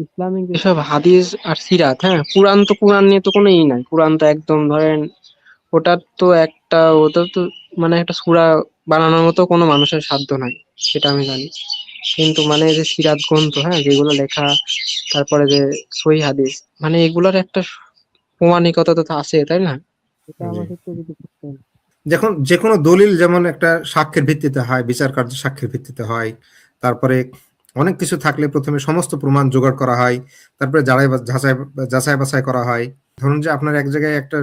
Islamic যেসব হাদিস আর সিরাত, হ্যাঁ, পুরাণ তো কোরআন নিয়ে তো কোনো নাই। পুরাণ তো একদম ধরেন ওটার তো একটা, ওটা তো মানে একটা সূরা বানানোর মতো কোনো মানুষের সাধ্য নাই, সেটা আমি জানি। কিন্তু মানে যে সিরাত গ্রন্থ, হ্যাঁ, যেগুলো লেখা, তারপরে যে সহিহ হাদিস, মানে এগুলোর একটা প্রমাণিকতা তো আছে, তাই না? এটা জি, আমার ক্ষেত্রে যদি বুঝতেন। যখন যে কোনো দলিল যেমন একটা সাক্ষ্যের ভিত্তিতে হয়, বিচার কার্য সাক্ষ্যের ভিত্তিতে হয়, তারপরে অনেক কিছু থাকলে প্রথমে সমস্ত প্রমাণ জোগাড় করা হয়, তারপরে যাচাই বাছাই করা হয়। ধরুন যে আপনার এক জায়গায় একটা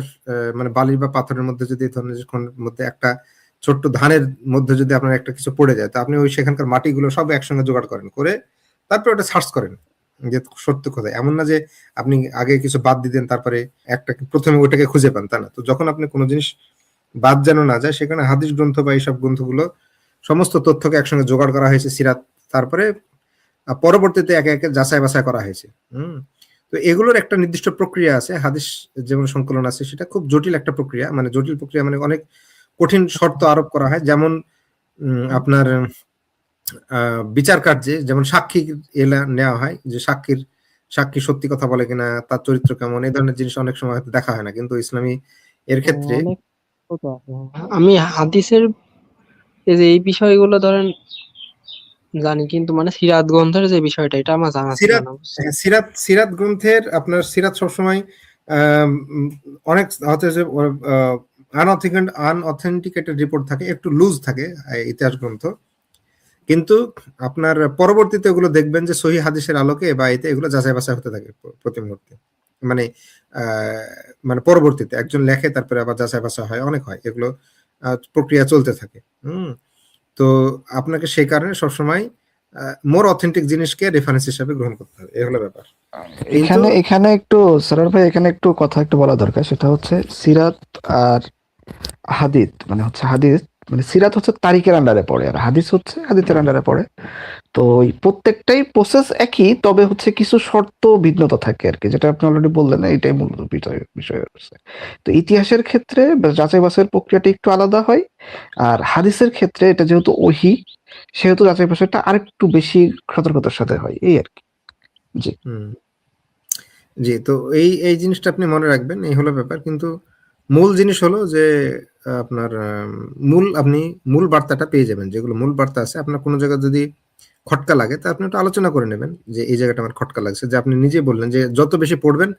মানে বালি বা পাথরের মধ্যে যদি ধরুন যে মধ্যে একটা ছোট্ট ধানের মধ্যে যদি আপনার একটা কিছু পড়ে যায়, তো আপনি ওই সেখানকার মাটিগুলো সব একসঙ্গে জোগাড় করেন, করে তারপরে ওটা সার্চ করেন যে সত্য কোথায়। এমন না যে আপনি আগে কিছু বাদ দিতেন তারপরে একটা প্রথমে ওইটাকে খুঁজে পান, তা না। তো যখন আপনি কোনো জিনিস বাদ যেন না যায়, সেখানে হাদিস গ্রন্থ বা এইসব গ্রন্থগুলো সমস্ত তথ্যকে একসঙ্গে জোগাড় করা হয়েছে, সিরাত, তারপরে পরবর্তীতে একে একে যাচাই বাছাই করা হয়েছে। তো এগুলোর একটা নির্দিষ্ট প্রক্রিয়া আছে। হাদিস যেমন সংকলন আছে, সেটা খুব জটিল একটা প্রক্রিয়া, মানে জটিল প্রক্রিয়া মানে অনেক কঠিন শর্ত আরোপ করা হয়। যেমন আপনার বিচার কার্যে যেমন সাক্ষী এলা নেওয়া হয়, যে সাক্ষী সত্যি কথা বলে কিনা, তার চরিত্র কেমন, এই ধরনের জিনিস অনেক সময় হয়তো দেখা হয় না, কিন্তু ইসলামী এর ক্ষেত্রে অনেক ছোট আছে, হ্যাঁ। আমি হাদিসের এই যে এই বিষয়গুলো ধরেন জানি, কিন্তু মানে সিরাত গ্রন্থের যে বিষয়টা, এটা আমার জানা ছিল সিরাত, না, বুঝছেন? হ্যাঁ, সিরাত গ্রন্থের আপনার সিরাত সবসময় অনেক হচ্ছে যে আনঅথেন্টিকেটেড রিপোর্ট থাকে, একটু লুজ থাকে ইতিহাস গ্রন্থ। কিন্তু আপনার পরবর্তীতে ওগুলো দেখবেন যে সহি হাদিসের আলোকে বা এতে এগুলো যাচাই বাছাই হতে থাকে প্রতি মুহূর্তে। মানে মানে পরবর্তীতে একজন লেখে, তারপরে আবার যাচাই বাছাই হয়, অনেক হয় এগুলো, প্রক্রিয়া চলতে থাকে। তো আপনাকে সেই কারণে সবসময় মোর অথেন্টিক জিনিসকে রেফারেন্স হিসাবে গ্রহণ করতে হবে, এগুলো ব্যাপার। কিন্তু এখানে এখানে একটু সরার ভাই, এখানে একটু কথা একটু বলা দরকার। সেটা হচ্ছে সিরাত আর হাদিস, মানে হচ্ছে হাদিস মানে সিরাত হচ্ছে তারিখের আন্ডারে পড়ে, আর হাদিস হচ্ছে হাদিসের আন্ডারে পড়ে। তো ওই প্রত্যেকটাই প্রসেস একই, তবে হচ্ছে কিছু শর্ত ভিন্নতা থাকে আর কি, যেটা আপনি অলরেডি বললেন, এইটাই মূল বিষয় বিষয় হচ্ছে। তো ইতিহাসের ক্ষেত্রে যাচাই বাছাইয়ের প্রক্রিয়াটা একটু আলাদা হয়, আর হাদিসের ক্ষেত্রে এটা যেহেতু ওহী, সেহেতু যাচাই বাছাইটা আরেকটু বেশি সতর্কতার সাথে হয়, এই আর কি। জি। হুম, জি, তো এই এই জিনিসটা আপনি মনে রাখবেন, এই হলো ব্যাপার। কিন্তু মূল জিনিস হলো যে আপনার আপনি মূল বার্তাটা পেয়ে যাবেন। যেগুলো মূল বার্তা আছে, আপনার কোনো জায়গায় যদি খটকা লাগে, তা আপনি একটু আলোচনা করে নেবেন যে এই জায়গাটা আমার খটকা লাগছে। যে আপনি নিজেই বললেন যে যত বেশি পড়বেন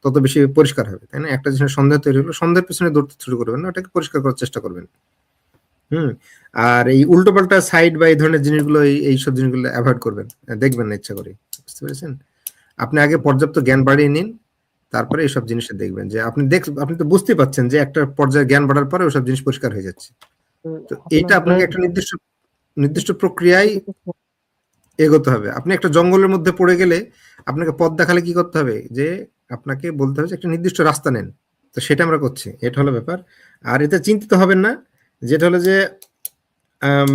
তত বেশি পরিষ্কার হবে, তাই না? একটা জিনিস সন্দেহ তৈরি হলো, সন্দেহের পেছনে দৌড়তে শুরু করবেন না, ওটাকে পরিষ্কার করার চেষ্টা করবেন। হুম। আর এই উল্টোপাল্টা সাইড বা এই ধরনের জিনিসগুলো, এইসব জিনিসগুলো অ্যাভয়েড করবেন, দেখবেন না ইচ্ছা করে। বুঝতে পেরেছেন? আপনি আগে পর্যাপ্ত জ্ঞান বাড়িয়ে নিন, তারপরে এইসব জিনিসটা দেখবেন যে আপনি তো বুঝতেই পাচ্ছেন যে একটা পর্যায়ে জ্ঞান বাড়ার পরে ওসব জিনিস পরিষ্কার হয়ে যাচ্ছে। তো তো আপনার এইটা আপনাকে ধরেন একটা নির্দিষ্ট নির্দিষ্ট প্রক্রিয়ায় এগোতে হবে। আপনি একটা জঙ্গলের মধ্যে পড়ে গেলে আপনাকে পথ দেখালে কি করতে হবে? যে আপনাকে বলতে হবে যে একটা নির্দিষ্ট রাস্তা নেন। তো সেটা আমরা করছি। এটা হলো ব্যাপার। আর এতে চিন্তিত হবেন না। যেটা হলো যে আম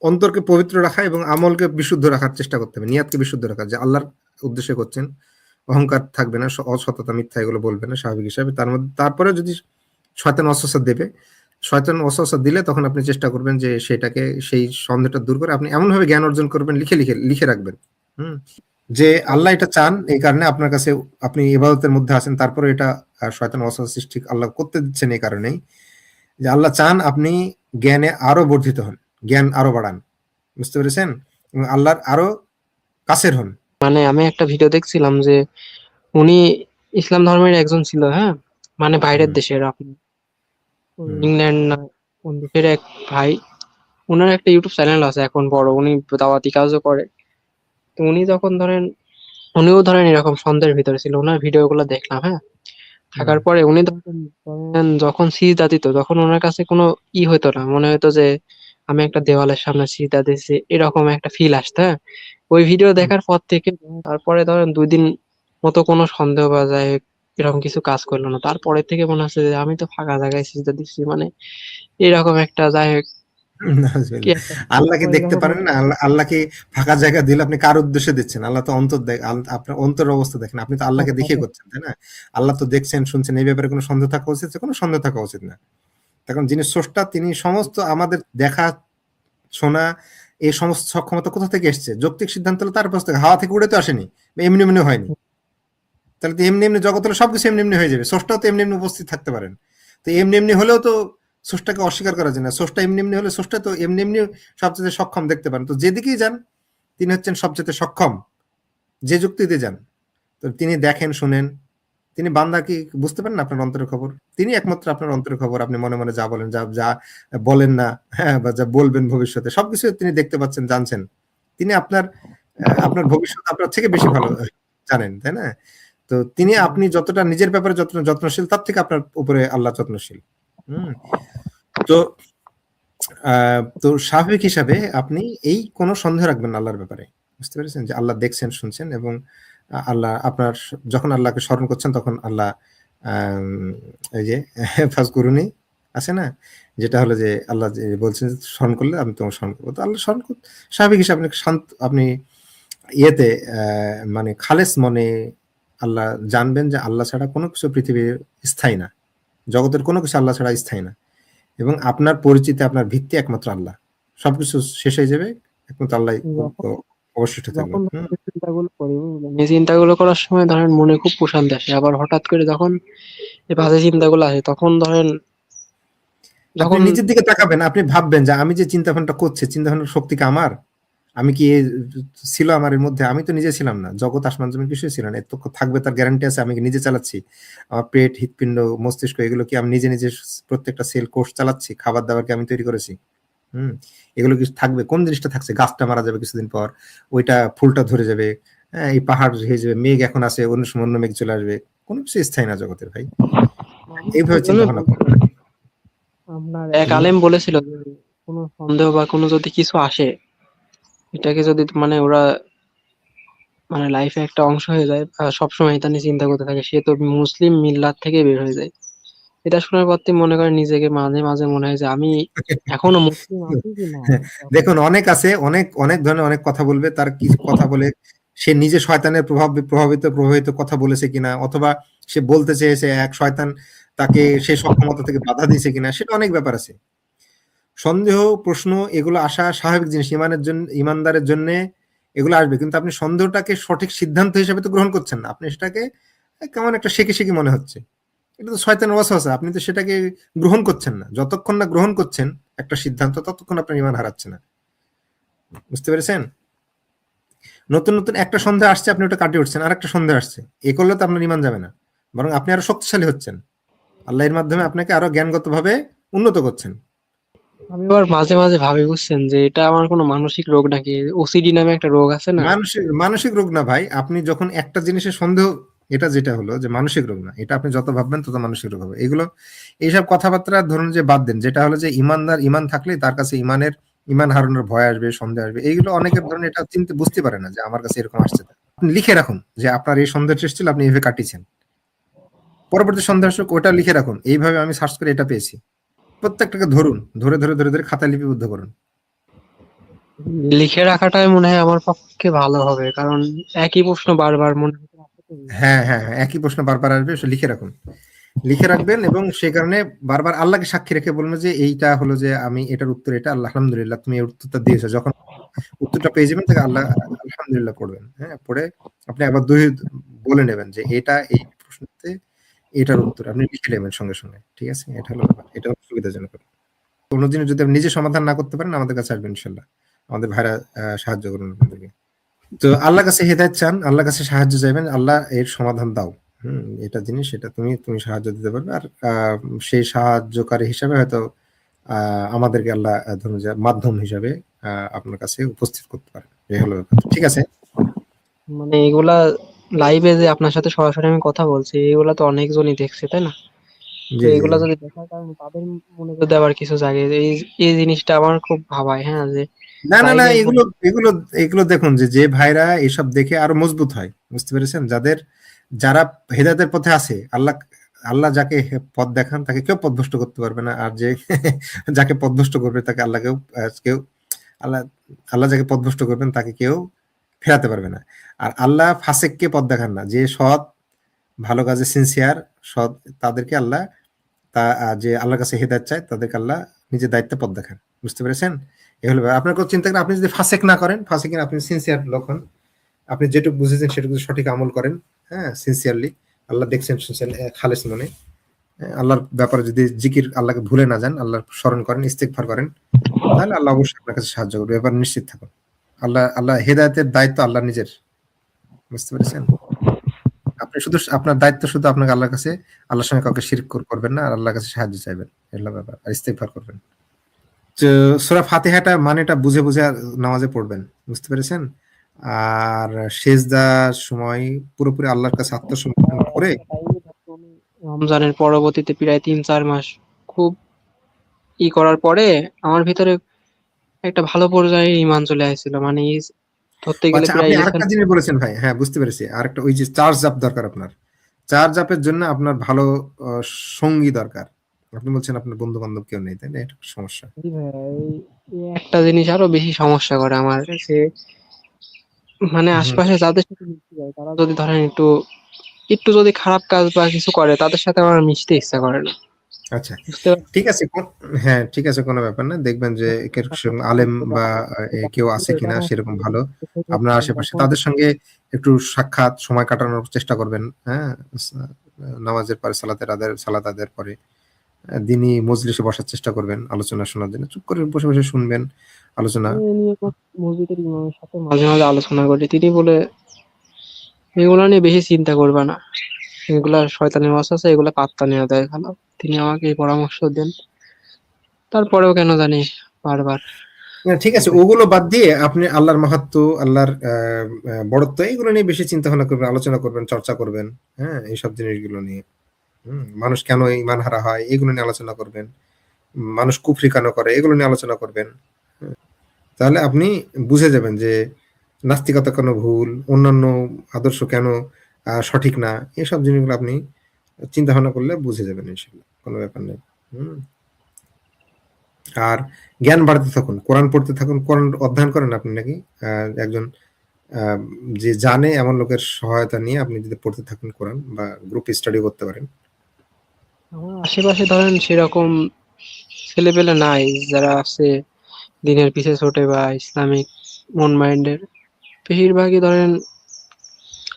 অন্তরকে পবিত্র রাখা এবং আমলকে বিশুদ্ধ রাখার চেষ্টা করতে হবে। নিয়াতকে বিশুদ্ধ রাখা। যে আল্লাহর উদ্দেশ্যে করছেন। অহংকার থাকবে না, অসততা, মিথ্যা এগুলো বলবেন না স্বাভাবিক হিসাবে। তারপরে যদি শয়তান ওয়াসওয়াসা দেবে, শয়তান ওয়াসওয়াসা দিলে তখন আপনি চেষ্টা করবেন যে সেটাকে, সেই সন্দেহটা দূর করে আপনি এমনভাবে জ্ঞান অর্জন করবেন, লিখে রাখবেন। হুম? যে আল্লাহ এটা চান, এই কারণে আপনার কাছে আপনি ইবাদতের মধ্যে আছেন। তারপরে এটা শয়তান ওয়াসওয়াসা সৃষ্টি আল্লাহ করতে দিচ্ছেন এই কারণেই যে আল্লাহ চান আপনি জ্ঞানে আরো বর্ধিত হন, জ্ঞান আরো বাড়ান। বুঝতে পেরেছেন? এবং আল্লাহর আরো কাছের হন। মানে আমি একটা ভিডিও দেখছিলাম যে উনি ইসলাম ধর্মের একজন ছিল, হ্যাঁ, মানে বাইরের হুম, দেশের, আপনি হুম, ইংল্যান্ড না কোন দেশের এক ভাই। ওনার একটা ইউটিউব চ্যানেল আছে এখন বড়, উনি দাওয়াতি কাজও করে। তো উনি যখন ধরেন, উনিও ধরেন এরকম সন্দেহের ভিতরে ছিল, ওনার ভিডিও গুলো দেখলাম, হ্যাঁ। হুম। থাকার পরে উনি ধরেন যখন সিজদা দিত, তখন ওনার কাছে কোনো হতো না, মনে হতো যে আমি একটা দেওয়ালের সামনে সিজদা দিচ্ছি, এরকম একটা ফিল আসতো, হ্যাঁ। ওই ভিডিও হুম। দেখার পর থেকে তারপরে ধরেন 2 দিন মতো কোনো সন্দেহ বা যায় এরকম কিছু কাজ করলো না। তারপরে থেকে মনে হচ্ছে যে আমি তো ফাঁকা জায়গায় সিজদা দিচ্ছি, মানে এরকম একটা, যাই হোক, কি নাউজুবিল্লাহ। একটা আল্লাহকে পরে দেখতে যখন পারেন না? আল্লাহকে ফাঁকা জায়গা দিলে আপনি কার উদ্দেশ্যে দিচ্ছেন? আল্লাহ তো অন্তর আপনার অন্তরের অবস্থা দেখেন। আপনি তো আল্লাহকে দেখে করছেন, তাই না? আল্লাহ তো দেখছেন, শুনছেন। এই ব্যাপারে কোনো সন্দেহ থাকা উচিত? কোনো সন্দেহ থাকা উচিত না। এখন যিনি স্রষ্টা, তিনি সমস্ত আমাদের দেখা, শোনা এই সমস্ত সক্ষমতা কোথা থেকে এসছে? যৌক্তিক সিদ্ধান্ত হলো তার পাশ থেকে, হাওয়া থেকে উড়ে তো আসেনি, এমনি এমনি হয়নি। তাহলে তো এমনি এমনি জগৎ হলে সবকিছু এমনি এমনি হয়ে যাবে, স্রষ্টাও তো এমনি এমনি উপস্থিত থাকতে পারেন। তো এমনি এমনি হলেও তো স্রষ্টাকে অস্বীকার করা যায় না, স্রষ্টা এমনি এমনি হলে স্রষ্টা তো এমনি এমনি সবচেয়ে সক্ষম দেখতে পারেন। তো যেদিকেই যান তিনি হচ্ছেন সবচেয়ে সক্ষম, যে যুক্তিতে যান। তো তিনি দেখেন, শুনেন, তিনি বান্দা কি বুঝতে পারেন না আপনার অন্তরের খবর? তিনি একমাত্র আপনার অন্তরের খবর, আপনি মনে মনে যা বলেন, যা যা বলেন না, হ্যাঁ, বা যা বলবেন ভবিষ্যতে, সবকিছু তিনি দেখতে পাচ্ছেন, জানছেন। তিনি আপনার আপনার ভবিষ্যৎ আপনার থেকে বেশি ভালো জানেন, তাই না? তো তিনি, আপনি যতটা নিজের ব্যাপারে যত্নশীল, তার থেকে আপনার উপরে আল্লাহ যত্নশীল। হুম। তো তো স্বাভাবিক হিসাবে আপনি এই কোনো সন্দেহ রাখবেন না আল্লাহর ব্যাপারে। বুঝতে পেরেছেন? যে আল্লাহ দেখছেন, শুনছেন, এবং আল্লাহ আপনার যখন আল্লাহকে স্মরণ করছেন তখন আল্লাহ আম এই যে ফাজকুরুনি আছে না? যেটা হলো যে আল্লাহ যে বলছেন যে স্মরণ করলে আমি তোমাকে স্মরণ করব। তো আল্লাহ স্মরণ স্বাভাবিক হিসাবে আপনি আপনি ইয়েতে মানে খালেস মনে আল্লাহ জানবেন যে আল্লাহ ছাড়া কোনো কিছু পৃথিবীর স্থায়ী না। জগতের কোনো কিছু আল্লাহ ছাড়া স্থায়ী না। এবং আপনার পরিচিতি, আপনার ভিত্তি একমাত্র আল্লাহ। সবকিছু শেষ হয়ে যাবে, একমাত্র আল্লাহই যখন অবশিষ্ট থাকবে। যখন এই চিন্তাগুলো করি, বুঝলেন? এই চিন্তাগুলো করার সময় ধরেন মনে খুব প্রশান্তি আসে, আবার হঠাৎ করে যখন এই বাজে চিন্তাগুলো আসে তখন ধরেন, আপনি যখন নিজের দিকে তাকাবেন, আপনি ভাববেন যে আমি যে চিন্তা ভাবনাটা করছি, চিন্তা ভাবনার শক্তি কি আমার? আমি কি ছিল আমার এর মধ্যে? আমি তো নিজে ছিলাম না। জগৎ আসমান জমিন কিছুই ছিল না। এত থাকবে তার গ্যারান্টি আছে? আমি কি নিজে চালাচ্ছি? আমার পেট, হৃৎপিণ্ড, মস্তিষ্ক এগুলো কি আমি নিজে নিজে প্রত্যেকটা সেল কোষ চালাচ্ছি? খাবার দাবার কি আমি তৈরি করেছি? হুম। এগুলো কি থাকবে? কোন জিনিসটা থাকছে? গাছটা মারা যাবে কিছুদিন পর, ওইটা ফুলটা ধরে যাবে, হ্যাঁ, এই পাহাড় হয়ে যাবে, মেঘ এখন আছে, অন্য সময় অন্য মেঘ চলে আসবে। কোনো কিছু স্থায়ী না জগতের ভাই। আমি এইভাবে এই জন্য চিন্তা ভাবনা করুন। আপনার এক হুম। আলেম বলেছিল যে কোনো সন্দেহ বা কোনো যদি কিছু আসে, এটাকে যদি মানে ওরা মানে লাইফে একটা অংশ হয়ে যায়, সবসময় এটা নিয়ে চিন্তা করতে থাকে, সে তো মুসলিম মিল্লাত থেকে বের হয়ে যায়। এটা শোনার পর থেকে মনে করেন নিজেকে মাঝে মাঝে মনে হয় যে আমি এখনো মুসলিম আছি কি না। দেখুন, অনেক আছে, অনেক অনেক ধরনের অনেক কথা বলবে, তার কি কথা বলে সে নিজে শয়তানের প্রভাবিত কথা বলেছে কিনা, অথবা সে বলতে চেয়েছে এক শয়তান তাকে সেই সক্ষমতা থেকে বাধা দিয়েছে কিনা, সেটা অনেক ব্যাপার আছে। সন্দেহ, প্রশ্ন, এগুলো আসা স্বাভাবিক জিনিস, ইমানের জন্য, ইমানদারের জন্য এগুলো আসবে। কিন্তু আপনি সন্দেহটাকে সঠিক সিদ্ধান্ত হিসেবে তো গ্রহণ করছেন না, আপনি সেটাকে কেমন একটা শেখে শেখে মনে হচ্ছে, এটা তো শয়তানের ওয়াসওয়াসা, আপনি তো সেটাকে গ্রহণ করছেন না। যতক্ষণ না গ্রহণ করছেন একটা সিদ্ধান্ত, ততক্ষণ আপনার ঈমান হারাচ্ছে না। বুঝতে পেরেছেন? নতুন নতুন একটা সন্দেহ আসছে, আপনি ওটা কাটিয়ে উঠছেন, আর একটা সন্দেহ আসছে, এ করলে তো আপনার ঈমান যাবে না, বরং আপনি আরো শক্তিশালী হচ্ছেন। আল্লাহ এর মাধ্যমে আপনাকে আরো জ্ঞানগতভাবে উন্নত করছেন। আমি আবার মাঝে মাঝে ভাবি, বুঝছেন, যে এটা আমার কোনো মানসিক রোগ নাকি, ওসিডি নামে একটা রোগ আছে না। মানসিক মানসিক রোগ না ভাই, আপনি যখন একটা জিনিসের সন্দেহ, এটা যেটা হলো যে মানসিক রোগ না, এটা আপনি যত ভাববেন তত মানসিক রোগ হবে। এগুলো এইসব কথাবার্তা ধরুন যে বাদ দেন, যেটা হলো যে ইমানদার, ইমান থাকলে তার কাছে ইমান হারানোর ভয় আসবে, সন্দেহ আসবে, এইগুলো অনেকের ধরুন এটা চিন্তা বুঝতে পারে না যে আমার কাছে এরকম আসছে। আপনি লিখে রাখুন যে আপনার এই সন্দেহ এসেছিল, আপনি এইভাবে কাটিয়েছেন, পরবর্তী সন্দেহ আসুক ওটা লিখে রাখুন, এইভাবে আমি সার্চ করে এটা পেয়েছি। প্রত্যেকটাকে ধরুন, ধরে ধরে ধরে ধরে খাতা লিপিবদ্ধ করুন। লিখে রাখাটাই মনে হয় আমার পক্ষে ভালো হবে, কারণ একই প্রশ্ন বারবার মনে হতে আসে তো। হ্যাঁ, হ্যাঁ, হ্যাঁ, একই প্রশ্ন বারবার আসবে, সে লিখে রাখুন, লিখে রাখবেন, এবং সেই কারণে বারবার আল্লাহকে সাক্ষী রেখে বলবেন যে এইটা হলো যে আমি এটার উত্তর এটা, আল্লাহ আলহামদুলিল্লাহ তুমি এই উত্তরটা দিয়েছো। যখন উত্তরটা পেয়ে যাবেন তাকে আল্লাহ আলহামদুলিল্লাহ পড়বেন, হ্যাঁ, পড়ে আপনি আবার বলে নেবেন যে এটা এই প্রশ্নতে এটার উত্তর আপনি লিখে নেবেন সঙ্গে সঙ্গে। ঠিক আছে, এটা হলো ব্যাপার, এটা হলো সুবিধাজনক। কোনো জিনিস যদি আপনি নিজে সমাধান না করতে পারেন, আমাদের কাছে আসবেন ইনশাল্লাহ, আমাদের ভাইরা সাহায্য করুন আপনাদেরকে। তো আল্লাহর কাছে হেদায়েত চান, আল্লাহর কাছে সাহায্য চাইবেন, আল্লাহ এর সমাধান দাও। এটা জিনিস, এটা তুমি সাহায্য দিতে পারবে। আর সেই সাহায্যকারী হিসাবে হয়তো আমাদেরকে আল্লাহ ধরুন যে মাধ্যম হিসাবে আপনার কাছে উপস্থিত করতে পারেন। এই হলো ব্যাপার। ঠিক আছে? মানে এগুলা লাইভে যে আপনার সাথে সরাসরি আমি কথা বলছি, এগুলা তো অনেকজনই দেখছে, তাই না? তো জি, জি, এগুলা জি। যদি দেখার কারণে তাদের মনে যদি আবার কিছু জাগে, এই এই জিনিসটা আমার খুব ভাবায়, হ্যাঁ, যে না, না, না, লাইভে এগুলো এগুলো এগুলো দেখুন যে যে ভাইরা এসব দেখে আরো মজবুত হয়। বুঝতে পেরেছেন? যারা হেদায়েতের পথে আছে, আল্লাহ আল্লাহ যাকে পথ দেখান তাকে কেউ পথভ্রষ্ট করতে পারবে না। আর যে যাকে পথভ্রষ্ট করবে তাকে কেউ আল্লাহ আল্লাহ যাকে পথভ্রষ্ট করবেন তাকে কেউ ফেরাতে পারবে না। আর আল্লাহ ফাসেককে পথ দেখান না। যে সৎ, ভালো কাজে সিনসিয়ার, সৎ, তাদেরকে আল্লাহ যে আল্লাহর কাছে হেদায়েত চায় তাদেরকে আল্লাহ নিজের দায়িত্বে পথ দেখান। বুঝতে পেরেছেন? এ হলো ব্যাপার। আপনার কোনো চিন্তা করেন, আপনি যদি ফাসেক না করেন, ফাসেকের আপনি সিনসিয়ার লোক হন, আপনি যেটুকু বুঝেছেন সেটুকু যদি সঠিক আমল করেন, হ্যাঁ সিনসিয়ারলি, আল্লাহ দেখছেন শুনছেন, খালেস মনে, হ্যাঁ, আল্লাহর ব্যাপারে যদি জিকির, আল্লাহকে ভুলে না যান, আল্লাহর স্মরণ করেন, ইস্তেগফার করেন, তাহলে আল্লাহ অবশ্যই আপনার কাছে সাহায্য করবে, এবার নিশ্চিত থাকুন। আল্লাহ হেদায়েতের দায়িত্ব আল্লাহ নিজের, বুঝতে পেরেছেন? আপনি শুধু আপনার দায়িত্ব শুধু আপনাকে আল্লাহর কাছে, আল্লাহর সঙ্গে কাউকে শিরক করবেন না, আর আল্লাহর কাছে সাহায্য চাইবেন, এগুলো ব্যাপার, আর ইস্তেগফার করবেন। তো সূরা ফাতিহাটা মানেটা বুঝে বুঝে নামাজে পড়বেন, বুঝতে পেরেছেন? আর সেজদার সময় পুরোপুরি আল্লাহর কাছে আত্মসমর্পণ করে, একটা টাইমে যখন রমজানের পরবর্তীতে প্রায় 3-4 মাস খুব করার পরে আমার ভিতরে একটা ভালো পর্যায়ে ইমান চলে আসছিল, মানে ধরতে গেলে আচ্ছা প্রায় আপনি ইলেকশন। আরেকটা জিনিস বলেছেন ভাই, হ্যাঁ বুঝতে পেরেছি, আরেকটা ওই যে চার্জ আপ দরকার আপনার, চার্জ আপের জন্য আপনার ভালো আহ, সঙ্গী দরকার। আপনি বলছেন আপনার বন্ধু বান্ধব কেউ নেই, তাই না? এটা একটা সমস্যা। জি ভাইয়া, এই একটা জিনিস আরো বেশি সমস্যা করে আমার কাছে, মানে হুম। আশপাশে যাদের সাথে মিশতে যায় তারা যদি ধরেন একটু একটু যদি খারাপ কাজ বা কিছু করে, তাদের সাথে আমার মিশতে ইচ্ছা করে না, আচ্ছা বুঝতে ঠিক আছে, হ্যাঁ ঠিক আছে, কোনো ব্যাপার না, দেখবেন যে সেরকম আলেম বা কেউ আছে কিনা সেরকম ভালো আপনার আশেপাশে, পারছেন। তাদের সঙ্গে একটু সাক্ষাৎ সময় কাটানোর চেষ্টা করবেন, হ্যাঁ নামাজের পরে, সালাত আদায়ের পরে দিনই মজলিসে বসার চেষ্টা করবেন, আলোচনা শোনার জন্য চুপ করে বসে বসে শুনবেন আলোচনা। আমি এ নিয়ে মসজিদের ইমামের সাথে মাঝে মাঝে আলোচনা করি, তিনি বলে এগুলা নিয়ে বেশি চিন্তা করবে না, এগুলা শয়তানের ওয়াসওয়াসা, এগুলা পাত্তা নেওয়া যায় ভালো। তিনি আমাকে এই পরামর্শ দেন, তারপরেও কেন জানি বারবার ঠিক আছে, ওগুলো বাদ দিয়ে আপনি আল্লাহর মাহাত্ম্য, আল্লাহর বড়ত্ব, এগুলো নিয়ে বেশি চিন্তা ভাবনা করবেন, আলোচনা করবেন, চর্চা করবেন, হ্যাঁ এইসব জিনিসগুলো নিয়ে। মানুষ কেন ইমান হারা হয় এগুলো নিয়ে আলোচনা করবেন, মানুষ কুফরি কেন করে এগুলো নিয়ে আলোচনা করবেন। তাহলে আপনি বুঝে যাবেন যে নাস্তিকতা কেন ভুল, অন্যান্য আদর্শ কেন সঠিক না, এসব জিনিসগুলো আপনি চিন্তা ভাবনা করলে বুঝে যাবেন ইনশাল্লাহ, কোনো ব্যাপার নেই। হুম। আর জ্ঞান বাড়াতে থাকুন, কোরআন পড়তে থাকুন, কোরআন অধ্যয়ন করেন আপনি নাকি? একজন আহ, যে জানে এমন লোকের সহায়তা নিয়ে আপনি যদি পড়তে থাকুন কোরআন, বা গ্রুপ স্টাডি করতে পারেন। আমার আশেপাশে ধরেন সেরকম ছেলেপেলে নাই যারা আছে দিনের পিছে ছোটে বা ইসলামিক মন মাইন্ডের। বেশিরভাগই ধরেন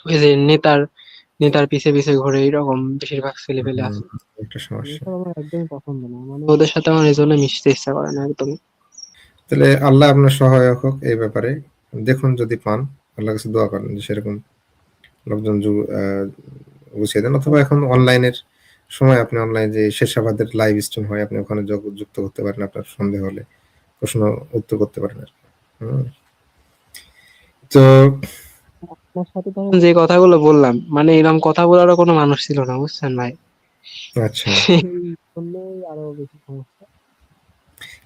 ওই যে নেতার নেতার পিছে পিছে ঘুরে, এরকম বেশিরভাগ ছেলেপেলে হুম, আছে। একটা সমস্যা। এসব আমার একদমই পছন্দ না, মানে ওদের সাথে আমার এই জন্য মিশতে ইচ্ছা করে না একদম। তাহলে আল্লাহ আপনার সহায়ক হোক এই ব্যাপারে, দেখুন যদি পান, আল্লাহর কাছে দোয়া করেন যে সেরকম লোকজন গুছিয়ে দেন, অথবা এখন অনলাইনের সময় আপনি অনলাইন যে শেষাবাদের লাইভ স্ট্রিম হয়, আপনি ওখানে যুক্ত করতে পারেন, আপনার সন্দেহ হলে প্রশ্ন উত্তর করতে পারেন আর কি। হুম। তো আপনার সাথে ধরেন যে কথাগুলো বললাম, মানে এরকম কথা বলারও কোনো মানুষ ছিল না, বুঝছেন ভাই। আচ্ছা, সেই জন্যই আরো বেশি সমস্যা।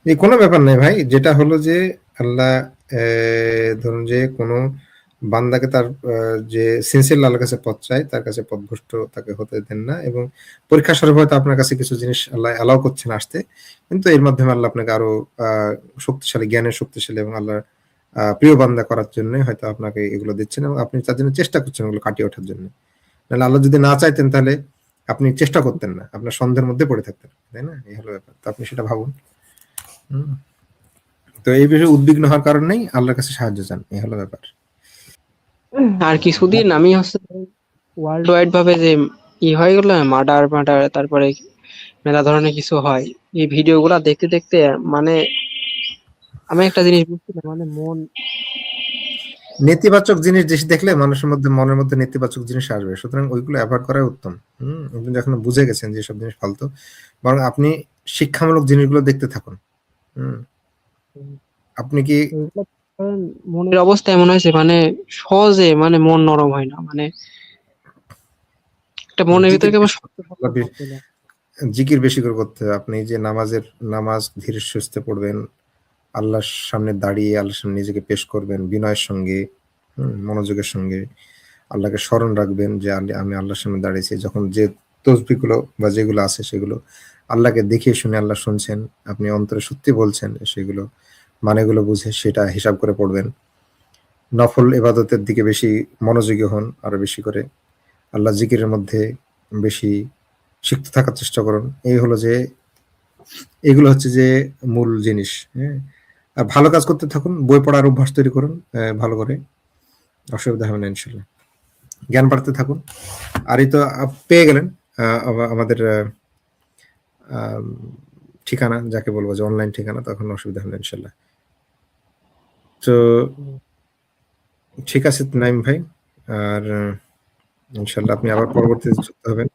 এই কোনো ব্যাপার নাই ভাই, যেটা হলো যে আল্লাহ ধরুন যে কোনো বান্দাকে তার যে সিনসিয়ার আল্লাহর কাছে পথ চায়, তার কাছে পথভ্রষ্ট তাকে হতে দেন না, এবং পরীক্ষা স্বরূপ হয়তো আপনার কাছে কিছু জিনিস আল্লাহ অ্যালাউ করছেন আসতে, কিন্তু এর মাধ্যমে আল্লাহ আপনাকে আরো শক্তিশালী, জ্ঞানের শক্তিশালী এবং আল্লাহর প্রিয় বান্দা করার জন্য হয়তো আপনাকে এগুলো দিচ্ছেন, এবং আপনি তার জন্য চেষ্টা করছেন ওগুলো কাটিয়ে ওঠার জন্য। নাহলে আল্লাহ যদি না চাইতেন তাহলে আপনি চেষ্টা করতেন না, আপনার সন্দেহের মধ্যে পড়ে থাকতেন, তাই না? এই হলো ব্যাপার, তো আপনি সেটা ভাবুন। হুম। তো এই বিষয়ে উদ্বিগ্ন হওয়ার কারণেই আল্লাহর কাছে সাহায্য চান, এই হলো ব্যাপার। আর কিছুদিন আমি হচ্ছে ওয়ার্ল্ড ওয়াইড ভাবে যে হয়ে গেল, মার্ডার মার্ডার, তারপরে মেলা ধরনের কিছু হয়, এই ভিডিও গুলা দেখতে দেখতে মানে আমি একটা জিনিস বুঝছি না, মানে মন। নেতিবাচক জিনিস বেশি দেখলে মানুষের মধ্যে, মনের মধ্যে নেতিবাচক জিনিস আসবে, সুতরাং ওইগুলো অ্যাভয়েড করাই উত্তম। আপনি যখন বুঝে গেছেন যে সব জিনিস ফালতু, বরং আপনি শিক্ষামূলক জিনিসগুলো দেখতে থাকুন। হুম। আপনি কি এগুলো ধরেন মনের অবস্থা এমন হয়েছে, মানে সহজে মানে মন নরম হয় না, মানে একটা মনের জিকির ভিতরে কেমন বেশি শক্ত করতে শক্ত হবে, ভাব চলে আসে। জিকির বেশি করে করতে হবে। আপনি যে নামাজ ধীরে সুস্থে পড়বেন, আল্লাহর সামনে দাঁড়িয়ে আল্লাহর সামনে নিজেকে পেশ করবেন বিনয়ের সঙ্গে, মনোযোগের সঙ্গে আল্লাহকে স্মরণ রাখবেন যে আমি আল্লাহর সামনে দাঁড়িয়েছি, যখন যে তসবিহগুলো বা যেগুলো আছে সেগুলো আল্লাহকে দেখিয়ে শুনে আল্লাহ শুনছেন, আপনি অন্তরে সত্যি বলছেন, সেগুলো মানেগুলো বুঝে সেটা হিসাব করে পড়বেন। নফল ইবাদতের দিকে বেশি মনোযোগী হন, আরো বেশি করে আল্লাহ জিকিরের মধ্যে বেশি সিক্ত থাকার চেষ্টা করুন। এই হলো যে, এগুলো হচ্ছে যে মূল জিনিস, হ্যাঁ। আর ভালো কাজ করতে থাকুন, বই পড়ার অভ্যাস তৈরি করুন ভালো করে, অসুবিধা হবে না ইনশাল্লাহ। জ্ঞান বাড়তে থাকুন। আর এই তো পেয়ে গেলেন আমাদের আম, ঠিকানা, যাকে বলবো যে অনলাইন ঠিকানা, তখন অসুবিধা হবে না ইনশাল্লাহ। তো ঠিক আছে নাইম ভাই, আর ইনশাল্লাহ আপনি আবার পরবর্তীতে যুক্ত হবেন।